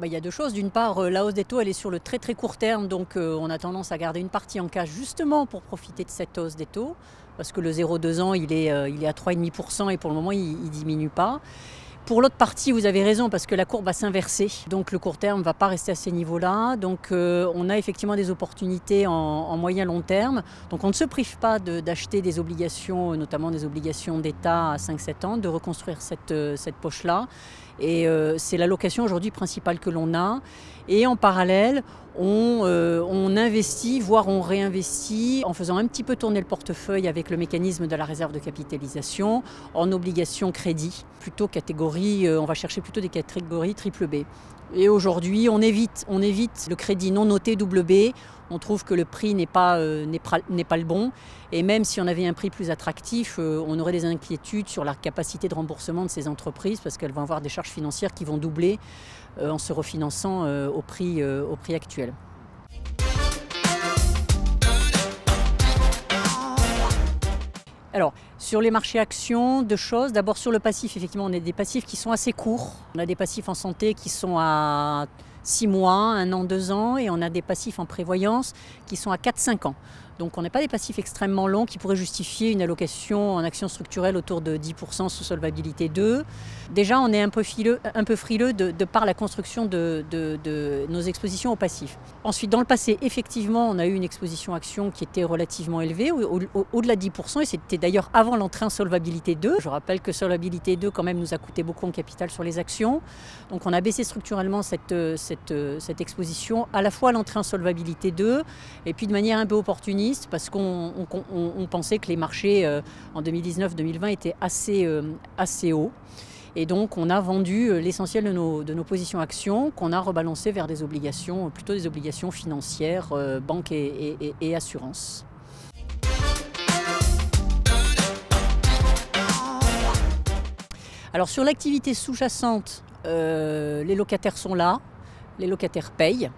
Il y a deux choses. D'une part, la hausse des taux, elle est sur le très très court terme, donc on a tendance à garder une partie en cash justement pour profiter de cette hausse des taux, parce que le 0,2 ans, il est à 3,5% et pour le moment, il ne diminue pas. Pour l'autre partie, vous avez raison, parce que la courbe va s'inverser, donc le court terme ne va pas rester à ces niveaux-là. Donc on a effectivement des opportunités en moyen-long terme. Donc on ne se prive pas d'acheter des obligations, notamment des obligations d'État à 5-7 ans, de reconstruire cette poche-là. Et c'est l'allocation aujourd'hui principale que l'on a. Et en parallèle, on investit, voire on réinvestit en faisant un petit peu tourner le portefeuille avec le mécanisme de la réserve de capitalisation en obligations crédit, plutôt catégorie, on va chercher plutôt des catégories triple B. Et aujourd'hui, on évite le crédit non noté double B. On trouve que le prix n'est pas le bon. Et même si on avait un prix plus attractif, on aurait des inquiétudes sur la capacité de remboursement de ces entreprises parce qu'elles vont avoir des charges financières qui vont doubler en se refinançant au prix actuel. Alors, sur les marchés actions, deux choses. D'abord, sur le passif, effectivement, on a des passifs qui sont assez courts. On a des passifs en santé qui sont à 6 mois, 1 an, 2 ans, et on a des passifs en prévoyance qui sont à 4-5 ans. Donc on n'a pas des passifs extrêmement longs qui pourraient justifier une allocation en actions structurelles autour de 10% sous solvabilité 2. Déjà, on est un peu frileux de par la construction de nos expositions aux passifs. Ensuite, dans le passé, effectivement, on a eu une exposition action qui était relativement élevée, au-delà de 10%, et c'était d'ailleurs avant l'entrée en solvabilité 2. Je rappelle que solvabilité 2, quand même, nous a coûté beaucoup en capital sur les actions. Donc on a baissé structurellement cette exposition, à la fois à l'entrée en solvabilité 2, et puis de manière un peu opportuniste, parce qu'on pensait que les marchés en 2019-2020 étaient assez hauts. Et donc on a vendu l'essentiel de nos positions actions qu'on a rebalancées vers des obligations, plutôt des obligations financières, banques et assurances. Alors sur l'activité sous-jacente, les locataires sont là, les locataires payent.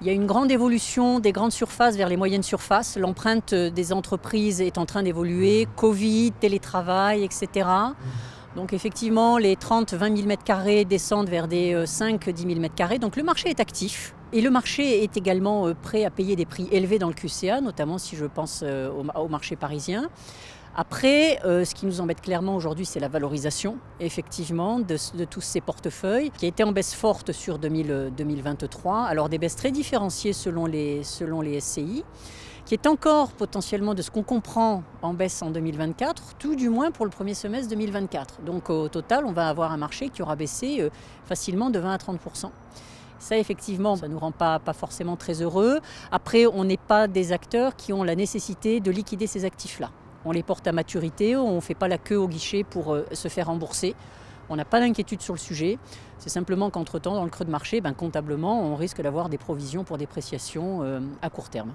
Il y a une grande évolution des grandes surfaces vers les moyennes surfaces. L'empreinte des entreprises est en train d'évoluer, Covid, télétravail, etc. Donc effectivement, les 30-20 000 m² descendent vers des 5-10 000 m². Donc le marché est actif. Et le marché est également prêt à payer des prix élevés dans le QCA, notamment si je pense au marché parisien. Après, ce qui nous embête clairement aujourd'hui, c'est la valorisation, effectivement, de tous ces portefeuilles, qui a été en baisse forte sur 2023. Alors des baisses très différenciées selon les SCI, qui est encore potentiellement, de ce qu'on comprend, en baisse en 2024, tout du moins pour le premier semestre 2024. Donc au total, on va avoir un marché qui aura baissé facilement de 20 à 30%. Ça, effectivement, ça ne nous rend pas forcément très heureux. Après, on n'est pas des acteurs qui ont la nécessité de liquider ces actifs-là. On les porte à maturité, on ne fait pas la queue au guichet pour se faire rembourser. On n'a pas d'inquiétude sur le sujet. C'est simplement qu'entre-temps, dans le creux de marché, comptablement, on risque d'avoir des provisions pour dépréciation à court terme.